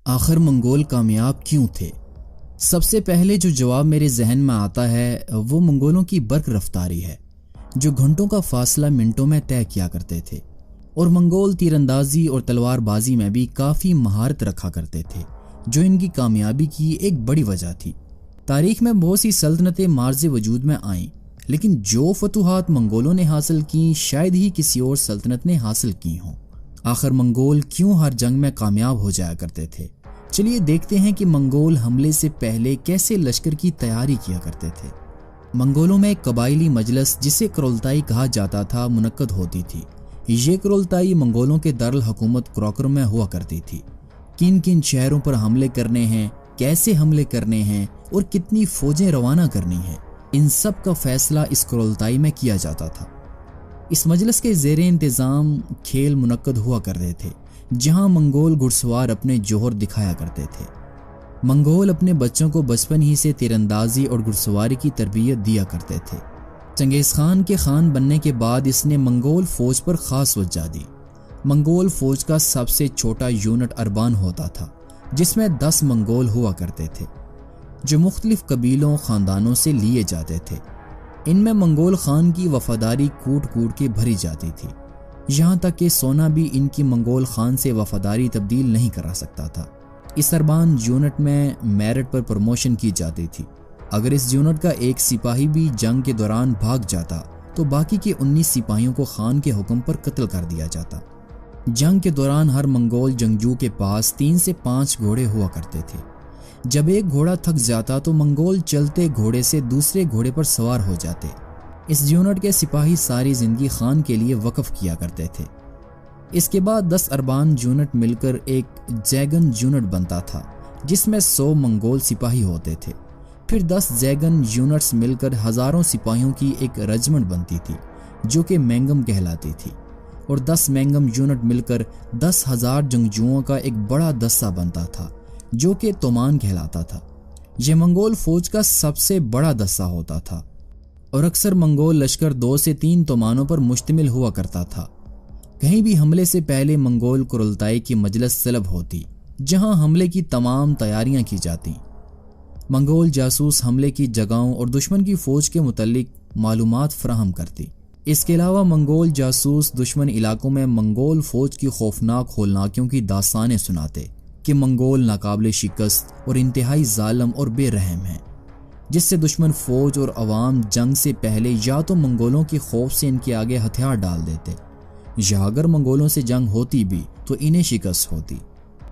آخر منگول کامیاب کیوں تھے؟ سب سے پہلے جو جواب میرے ذہن میں آتا ہے وہ منگولوں کی برق رفتاری ہے، جو گھنٹوں کا فاصلہ منٹوں میں طے کیا کرتے تھے، اور منگول تیر اندازی اور تلوار بازی میں بھی کافی مہارت رکھا کرتے تھے، جو ان کی کامیابی کی ایک بڑی وجہ تھی۔ تاریخ میں بہت سی سلطنتیں مارز وجود میں آئیں، لیکن جو فتوحات منگولوں نے حاصل کی شاید ہی کسی اور سلطنت نے حاصل کی ہوں۔ آخر منگول کیوں ہر جنگ میں کامیاب ہو جایا کرتے تھے؟ چلیے دیکھتے ہیں کہ منگول حملے سے پہلے کیسے لشکر کی تیاری کیا کرتے تھے۔ منگولوں میں ایک قبائلی مجلس جسے کرولتائی کہا جاتا تھا منعقد ہوتی تھی۔ یہ کرولتائی منگولوں کے دارالحکومت کراکرم میں ہوا کرتی تھی۔ کن کن شہروں پر حملے کرنے ہیں، کیسے حملے کرنے ہیں اور کتنی فوجیں روانہ کرنی ہیں، ان سب کا فیصلہ اس کرولتائی میں کیا جاتا تھا۔ اس مجلس کے زیر انتظام کھیل منعقد ہوا کرتے تھے، جہاں منگول گھڑسوار اپنے جوہر دکھایا کرتے تھے۔ منگول اپنے بچوں کو بچپن ہی سے تیر اندازی اور گھڑسواری کی تربیت دیا کرتے تھے۔ چنگیز خان کے خان بننے کے بعد اس نے منگول فوج پر خاص توجہ دی۔ منگول فوج کا سب سے چھوٹا یونٹ اربان ہوتا تھا، جس میں 10 منگول ہوا کرتے تھے، جو مختلف قبیلوں خاندانوں سے لیے جاتے تھے۔ ان میں منگول خان کی وفاداری کوٹ کوٹ کے بھری جاتی تھی، یہاں تک کہ سونا بھی ان کی منگول خان سے وفاداری تبدیل نہیں کرا سکتا تھا۔ اس اربان یونٹ میں میرٹ پر پروموشن کی جاتی تھی۔ اگر اس یونٹ کا ایک سپاہی بھی جنگ کے دوران بھاگ جاتا تو باقی کے 19 سپاہیوں کو خان کے حکم پر قتل کر دیا جاتا۔ جنگ کے دوران ہر منگول جنگجو کے پاس 3 سے 5 گھوڑے ہوا کرتے تھے۔ جب ایک گھوڑا تھک جاتا تو منگول چلتے گھوڑے سے دوسرے گھوڑے پر سوار ہو جاتے۔ اس یونٹ کے سپاہی ساری زندگی خان کے لیے وقف کیا کرتے تھے۔ اس کے بعد 10 اربان یونٹ مل کر ایک زیگن یونٹ بنتا تھا، جس میں 100 منگول سپاہی ہوتے تھے۔ پھر 10 زیگن یونٹس مل کر ہزاروں سپاہیوں کی ایک رجمنٹ بنتی تھی، جو کہ مینگم کہلاتی تھی، اور 10 مینگم یونٹ مل کر 10,000 جنگجوؤں کا ایک بڑا دستہ بنتا تھا، جو کہ تومان کہلاتا تھا۔ یہ منگول فوج کا سب سے بڑا دستہ ہوتا تھا، اور اکثر منگول لشکر 2 سے 3 تومانوں پر مشتمل ہوا کرتا تھا۔ کہیں بھی حملے سے پہلے منگول کرولتائی کی مجلس طلب ہوتی، جہاں حملے کی تمام تیاریاں کی جاتی۔ منگول جاسوس حملے کی جگہوں اور دشمن کی فوج کے متعلق معلومات فراہم کرتی۔ اس کے علاوہ منگول جاسوس دشمن علاقوں میں منگول فوج کی خوفناک ہولناکیوں کی داستانیں سناتے کہ منگول ناقابل شکست اور انتہائی ظالم اور بے رحم ہیں، جس سے دشمن فوج اور عوام جنگ سے پہلے یا تو منگولوں کے خوف سے ان کے آگے ہتھیار ڈال دیتے، یا اگر منگولوں سے جنگ ہوتی بھی تو انہیں شکست ہوتی۔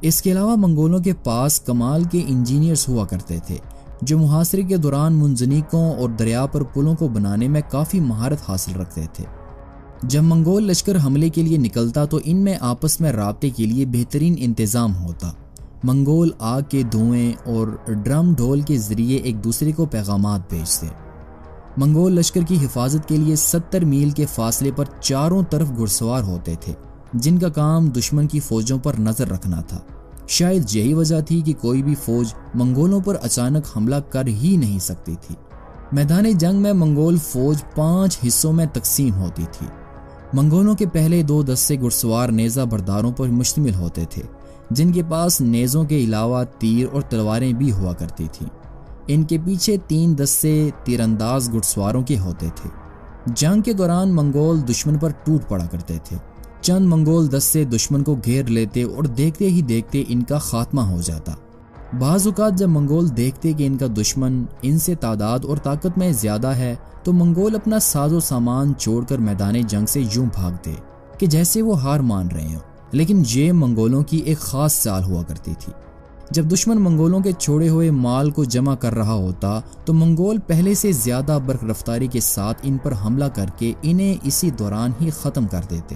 اس کے علاوہ منگولوں کے پاس کمال کے انجینئرز ہوا کرتے تھے، جو محاصرے کے دوران منجنیقوں اور دریا پر پلوں کو بنانے میں کافی مہارت حاصل رکھتے تھے۔ جب منگول لشکر حملے کے لیے نکلتا تو ان میں آپس میں رابطے کے لیے بہترین انتظام ہوتا۔ منگول آگ کے دھوئیں اور ڈرم ڈھول کے ذریعے ایک دوسرے کو پیغامات بھیجتے۔ منگول لشکر کی حفاظت کے لیے 70 میل کے فاصلے پر چاروں طرف گھڑسوار ہوتے تھے، جن کا کام دشمن کی فوجوں پر نظر رکھنا تھا۔ شاید یہی وجہ تھی کہ کوئی بھی فوج منگولوں پر اچانک حملہ کر ہی نہیں سکتی تھی۔ میدان جنگ میں منگول فوج 5 حصوں میں تقسیم ہوتی تھی۔ منگولوں کے پہلے 2 دستے گھڑسوار نیزہ برداروں پر مشتمل ہوتے تھے، جن کے پاس نیزوں کے علاوہ تیر اور تلواریں بھی ہوا کرتی تھیں۔ ان کے پیچھے 3 دستے تیر انداز گھڑسواروں کے ہوتے تھے۔ جنگ کے دوران منگول دشمن پر ٹوٹ پڑا کرتے تھے۔ چند منگول دستے دشمن کو گھیر لیتے اور دیکھتے ہی دیکھتے ان کا خاتمہ ہو جاتا۔ بعض اوقات جب منگول دیکھتے کہ ان کا دشمن ان سے تعداد اور طاقت میں زیادہ ہے تو منگول اپنا ساز و سامان چھوڑ کر میدان جنگ سے یوں بھاگتے کہ جیسے وہ ہار مان رہے ہوں۔ لیکن یہ منگولوں کی ایک خاص چال ہوا کرتی تھی۔ جب دشمن منگولوں کے چھوڑے ہوئے مال کو جمع کر رہا ہوتا تو منگول پہلے سے زیادہ برق رفتاری کے ساتھ ان پر حملہ کر کے انہیں اسی دوران ہی ختم کر دیتے۔